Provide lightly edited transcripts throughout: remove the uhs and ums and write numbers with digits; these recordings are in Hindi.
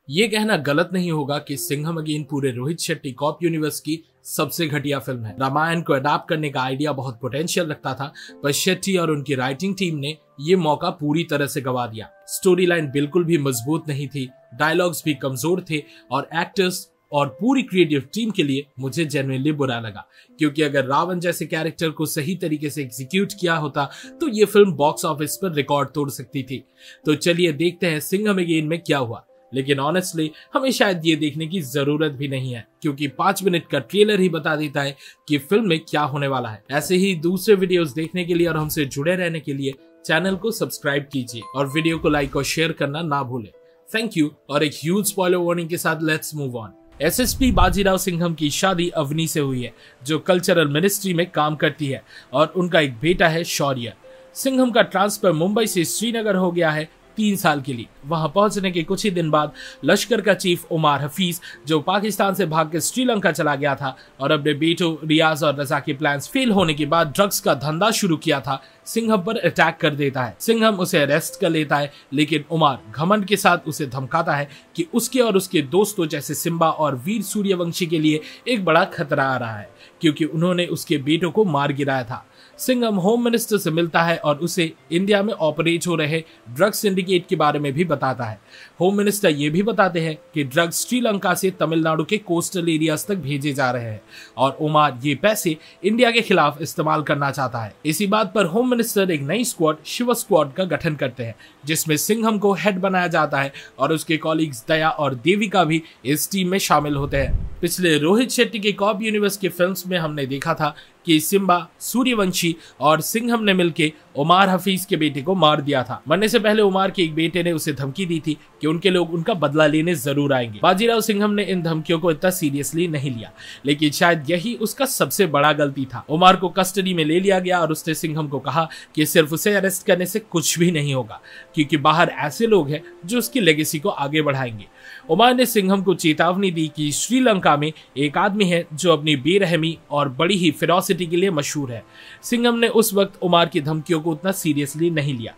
ये कहना गलत नहीं होगा कि सिंघम अगेन पूरे रोहित शेट्टी कॉप यूनिवर्स की सबसे घटिया फिल्म है। रामायण को अडॉप्ट करने का आइडिया बहुत पोटेंशियल रखता था, पर शेट्टी और उनकी राइटिंग टीम ने ये मौका पूरी तरह से गवा दिया। स्टोरी लाइन बिल्कुल भी मजबूत नहीं थी, डायलॉग्स भी कमजोर थे और एक्टर्स और पूरी क्रिएटिव टीम के लिए मुझे जेन्युइनली बुरा लगा, क्योंकि अगर रावण जैसे कैरेक्टर को सही तरीके से एग्जीक्यूट किया होता तो ये फिल्म बॉक्स ऑफिस पर रिकॉर्ड तोड़ सकती थी। तो चलिए देखते हैं सिंघम अगेन में क्या हुआ। लेकिन ऑनेस्टली हमें शायद ये देखने की जरूरत भी नहीं है, क्योंकि 5 मिनट का ट्रेलर ही बता देता है कि फिल्म में क्या होने वाला है। ऐसे ही दूसरे वीडियोस देखने के लिए और हमसे जुड़े रहने के लिए चैनल को सब्सक्राइब कीजिए और वीडियो को लाइक और शेयर करना ना भूलें। Thank you. और एक ह्यूज स्पॉइलर वार्निंग के साथ let's move on. SSP Bajirao Singham की शादी अवनी से हुई है, जो कल्चरल मिनिस्ट्री में काम करती है, और उनका एक बेटा है शौर्य। सिंघम का ट्रांसफर मुंबई से श्रीनगर हो गया है 3 साल के लिए। वहां पहुंचने के कुछ ही दिन बाद लश्कर का चीफ उमर हफीज, जो पाकिस्तान से भागकर श्रीलंका चला गया था और अपने बेटों रियाज और रजा के प्लान्स फेल होने के बाद ड्रग्स का धंधा शुरू किया था, सिंघम पर अटैक कर देता है। सिंघम उसे अरेस्ट कर लेता है, लेकिन उमर घमंड के साथ उसे धमकाता है कि उसके और उसके दोस्तों जैसे सिम्बा और वीर सूर्यवंशी के लिए एक बड़ा खतरा आ रहा है, क्योंकि उन्होंने उसके बेटों को मार गिराया था। सिंघम होम मिनिस्टर से मिलता है और उसे इंडिया में ऑपरेट हो रहे ड्रग्स सिंडिकेट के बारे में भी बताता है। होम मिनिस्टर ये भी बताते हैं कि ड्रग्स श्रीलंका से तमिलनाडु के कोस्टल एरियाज तक भेजे जा रहे हैं और उमर ये पैसे इंडिया के खिलाफ इस्तेमाल करना चाहता है। इसी बात पर होम मिनिस्टर एक नई स्क्वाड शिव स्क्वाड का गठन करते हैं, जिसमें सिंघम को हेड बनाया जाता है और उसके कॉलीग्स दया और देविका भी इस टीम में शामिल होते हैं। पिछले रोहित शेट्टी के कॉप यूनिवर्स के फिल्म्स में हमने देखा था कि सिम्बा, सूर्यवंशी और सिंघम ने मिलकर उमर हफीज के बेटे को मार दिया था। मरने से पहले उमर के एक बेटे ने उसे धमकी दी थी कि उनके लोग उनका बदला लेने जरूर आएंगे। बाजीराव सिंघम ने इन धमकियों को इतना सीरियसली नहीं लिया, लेकिन शायद यही उसका सबसे बड़ा गलती था। उमर को कस्टडी में ले लिया गया और उसने सिंघम को कहा कि सिर्फ उसे अरेस्ट करने से कुछ भी नहीं होगा, क्योंकि बाहर ऐसे लोग हैं जो उसकी लेगेसी को आगे बढ़ाएंगे। उमर ने सिंघम को चेतावनी दी कि श्रीलंका में एक आदमी है जो अपनी बेरहमी और बड़ी ही फेरोसिटी के लिए मशहूर है। सिंघम ने उस वक्त उमर की धमकियों को उतना सीरियसली नहीं लिया।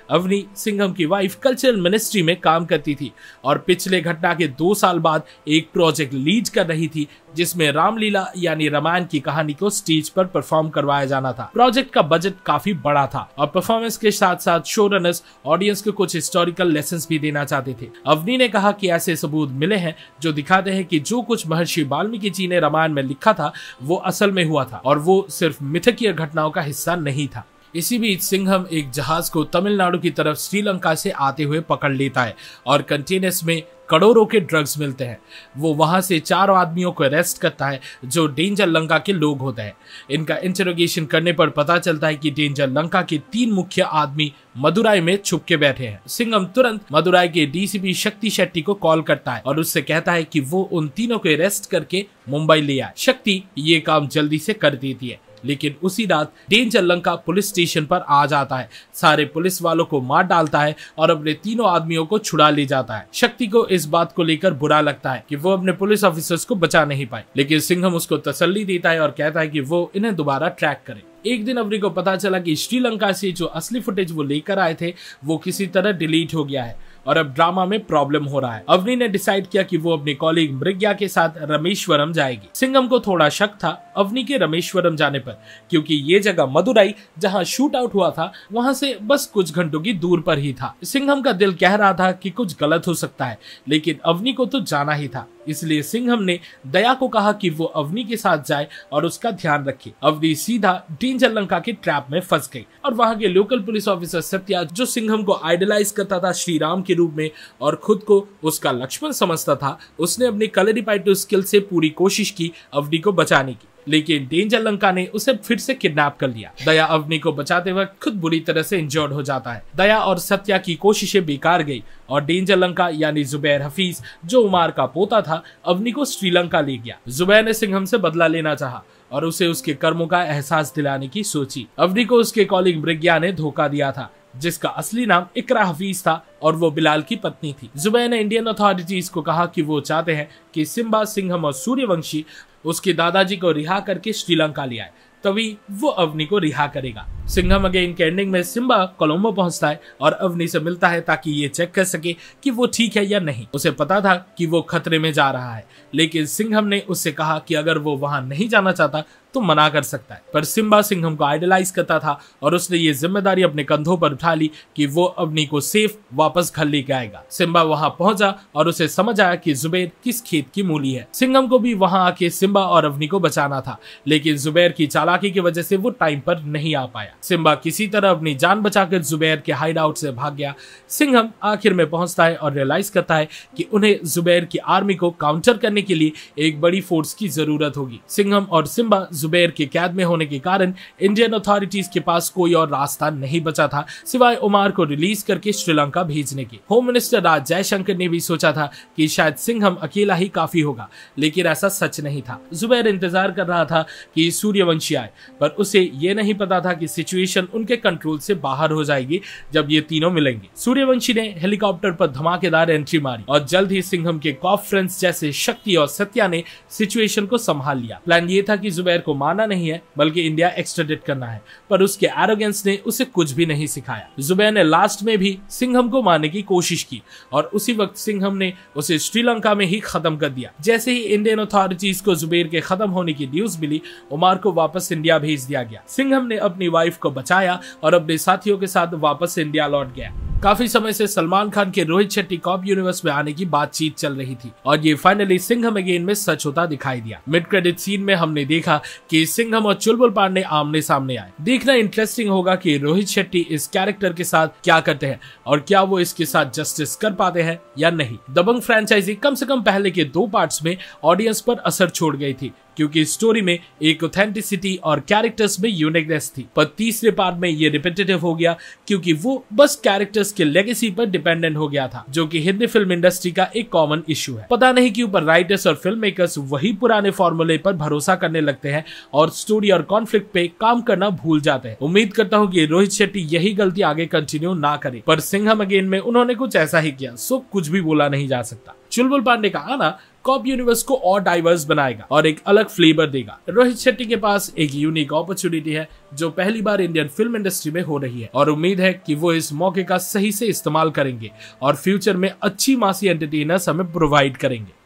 अवनी, सिंघम की वाइफ, कल्चरल मिनिस्ट्री में काम करती थी और पिछले घटना के 2 साल बाद एक प्रोजेक्ट लीड कर रही थी, जिसमें रामलीला यानी रामायण की कहानी को स्टेज पर परफॉर्म करवाया जाना था। प्रोजेक्ट का बजट काफी बड़ा था और परफॉर्मेंस के साथ साथ शो रनर्स ऑडियंस को कुछ हिस्टोरिकल लेसन्स भी देना चाहते थे। अवनी ने कहा कि ऐसे सबूत मिले हैं जो दिखाते हैं कि जो कुछ महर्षि वाल्मीकि जी ने रामायण में लिखा था वो असल में हुआ था और वो सिर्फ मिथकीय घटनाओं का हिस्सा नहीं था। इसी बीच सिंघम एक जहाज को तमिलनाडु की तरफ श्रीलंका से आते हुए पकड़ लेता है और कंटेनर्स में करोड़ों के ड्रग्स मिलते हैं। वो वहां से 4 आदमियों को अरेस्ट करता है जो डेंजर लंका के लोग होते हैं। इनका इंटरोगेशन करने पर पता चलता है कि डेंजर लंका के 3 मुख्य आदमी मदुराई में छुप के बैठे हैं। सिंघम तुरंत मदुराई के डीसीपी शक्ति शेट्टी को कॉल करता है और उससे कहता है कि वो उन तीनों को अरेस्ट करके मुंबई ले आए। शक्ति ये काम जल्दी से कर देती है, लेकिन उसी रात डेंजर लंका पुलिस स्टेशन पर आ जाता है, सारे पुलिस वालों को मार डालता है और अपने तीनों आदमियों को छुड़ा ले जाता है। शक्ति को इस बात को लेकर बुरा लगता है कि वो अपने पुलिस ऑफिसर्स को बचा नहीं पाए, लेकिन सिंघम उसको तसल्ली देता है और कहता है कि वो इन्हें दोबारा ट्रैक करे। एक दिन अवनी को पता चला कि श्रीलंका से जो असली फुटेज वो लेकर आए थे वो किसी तरह डिलीट हो गया है और अब ड्रामा में प्रॉब्लम हो रहा है। अवनी ने डिसाइड किया कि वो अपने कॉलीग मृग्या के साथ रामेश्वरम जाएगी। सिंघम को थोड़ा शक था अवनी के रामेश्वरम जाने पर, क्योंकि ये जगह मदुराई जहां शूट आउट हुआ था वहां से बस कुछ घंटों की दूर पर ही था। सिंघम का दिल कह रहा था कि कुछ गलत हो सकता है, लेकिन अवनी को तो जाना ही था, इसलिए सिंघम ने दया को कहा कि वो अवनी के साथ जाए और उसका ध्यान रखे। अवनी सीधा डेंजर लंका के ट्रैप में फंस गई और वहां के लोकल पुलिस ऑफिसर सत्या, जो सिंघम को आइडलाइज करता था श्री राम के रूप में और खुद को उसका लक्ष्मण समझता था, उसने अपनी कलरीपाइटू स्किल से पूरी कोशिश की अवनी को बचाने की, लेकिन डेंजर लंका ने उसे फिर से किडनैप कर लिया। दया अवनी को बचाते वक्त खुद बुरी तरह से इंजर्ड हो जाता है। दया और सत्या की कोशिशें बेकार गई और डेंजर लंका यानी जुबैर हफीज, जो उमर का पोता था, अवनी को श्रीलंका ले गया। जुबैर ने सिंघम से बदला लेना चाहा और उसे उसके कर्मों का एहसास दिलाने की सोची। अवनी को उसके कॉलीग मृग्या ने धोखा दिया था, जिसका असली नाम इकरा हफीज था और वो बिलाल की पत्नी थी। जुबैर ने इंडियन अथॉरिटीज को कहा कि वो चाहते हैं कि सिम्बा, सिंघम और सूर्यवंशी उसके दादाजी को रिहा करके श्रीलंका ले आए, तभी वो अवनी को रिहा करेगा। सिंघम अगेन के एंडिंग में सिम्बा कोलंबो पहुंचता है और अवनी से मिलता है ताकि ये चेक कर सके कि वो ठीक है या नहीं। उसे पता था कि वो खतरे में जा रहा है, लेकिन सिंघम ने उससे कहा कि अगर वो वहां नहीं जाना चाहता तो मना कर सकता है। पर सिम्बा सिंघम को आइडलाइज करता था और उसने ये जिम्मेदारी अपने कंधों पर उठा ली कि वो अवनी को सेफ वापस घर लेके आएगा। सिम्बा वहां पहुंचा और उसे समझ आया कि जुबैर किस खेत की मूली है। सिंघम को भी वहां आके सिम्बा और अवनी को बचाना था, लेकिन जुबैर की चालाकी की वजह से वो टाइम पर नहीं आ पाया। सिम्बा किसी तरह अपनी जान बचाकर जुबैर के हाइड आउट से भाग गया। सिंघम आखिर में पहुंचता है और रियलाइज करता है कि उन्हें जुबैर की आर्मी को काउंटर करने के लिए एक बड़ी फोर्स की जरूरत होगी। सिंघम और सिम्बा जुबैर के कैद में होने के कारण इंडियन अथॉरिटीज के पास कोई और रास्ता नहीं बचा था सिवाय उमार को रिलीज करके श्रीलंका भेजने के। होम मिनिस्टर राज जयशंकर ने भी सोचा था कि शायद सिंघम अकेला ही काफी होगा, लेकिन ऐसा सच नहीं था। जुबैर इंतजार कर रहा था कि सूर्यवंशी आए, पर उसे ये नहीं पता था कि सिचुएशन उनके कंट्रोल से बाहर हो जाएगी जब ये तीनों मिलेंगे। सूर्यवंशी ने हेलीकॉप्टर पर धमाकेदार एंट्री मारी और जल्द ही सिंघम के कॉप फ्रेंड्स जैसे शक्ति और सत्या ने सिचुएशन को संभाल लिया। प्लान ये था कि जुबैर को मारना नहीं है बल्कि इंडिया एक्सट्राडिट करना है, पर उसके एरोगेंस ने उसे कुछ भी नहीं सिखाया। जुबैर ने लास्ट में भी सिंघम को मारने की कोशिश की और उसी वक्त सिंघम ने उसे श्रीलंका में ही खत्म कर दिया। जैसे ही इंडियन अथॉरिटीज को जुबैर के खत्म होने की न्यूज मिली, उमार को वापस इंडिया भेज दिया गया। सिंघम ने अपनी वाइफ को बचाया और अपने साथियों के साथ वापस इंडिया लौट गया। काफी समय से सलमान खान के रोहित शेट्टी कॉप यूनिवर्स में आने की बातचीत चल रही थी और ये फाइनली सिंघम अगेन में सच होता दिखाई दिया। मिड क्रेडिट सीन में हमने देखा कि सिंघम और चुलबुल पांडे आमने सामने आए। देखना इंटरेस्टिंग होगा कि रोहित शेट्टी इस कैरेक्टर के साथ क्या करते हैं और क्या वो इसके साथ जस्टिस कर पाते हैं या नहीं। दबंग फ्रेंचाइजी कम से कम पहले के 2 पार्ट्स में ऑडियंस पर असर छोड़ गई थी, क्योंकि स्टोरी में एक ऑथेंटिसिटी और कैरेक्टर्स में यूनिकनेस थी। पर तीसरे पार्ट में ये रिपीटेटिव हो गया क्योंकि वो बस कैरेक्टर्स के लेगेसी पर डिपेंडेंट हो गया था, जो कि हिंदी फिल्म इंडस्ट्री का एक कॉमन इशू है। पता नहीं क्यों पर राइटर्स और फिल्म मेकर्स वही पुराने फॉर्मूले पर भरोसा करने लगते हैं और स्टोरी और कॉन्फ्लिक्ट पे काम करना भूल जाते हैं। उम्मीद करता हूँ कि रोहित शेट्टी यही गलती आगे कंटिन्यू ना करे, पर सिंघम अगेन में उन्होंने कुछ ऐसा ही किया, सो कुछ भी बोला नहीं जा सकता। चुलबुल पांडे का आना कॉप यूनिवर्स को और डाइवर्स बनाएगा और एक अलग फ्लेवर देगा। रोहित शेट्टी के पास एक यूनिक अपॉर्चुनिटी है जो पहली बार इंडियन फिल्म इंडस्ट्री में हो रही है और उम्मीद है कि वो इस मौके का सही से इस्तेमाल करेंगे और फ्यूचर में अच्छी मासी एंटरटेनर्स हमें प्रोवाइड करेंगे।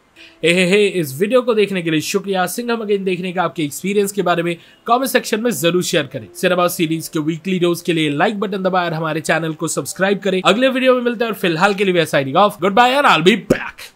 इस वीडियो को देखने के लिए शुक्रिया। सिंघम अगेन देखने का आपके एक्सपीरियंस के बारे में कमेंट सेक्शन में जरूर शेयर करें। सिनेमा सीरीज के वीकली डोज के लिए लाइक बटन दबाएं और हमारे चैनल को सब्सक्राइब करें। अगले वीडियो में मिलते हैं और फिलहाल के लिए signing off. Goodbye and I will be back.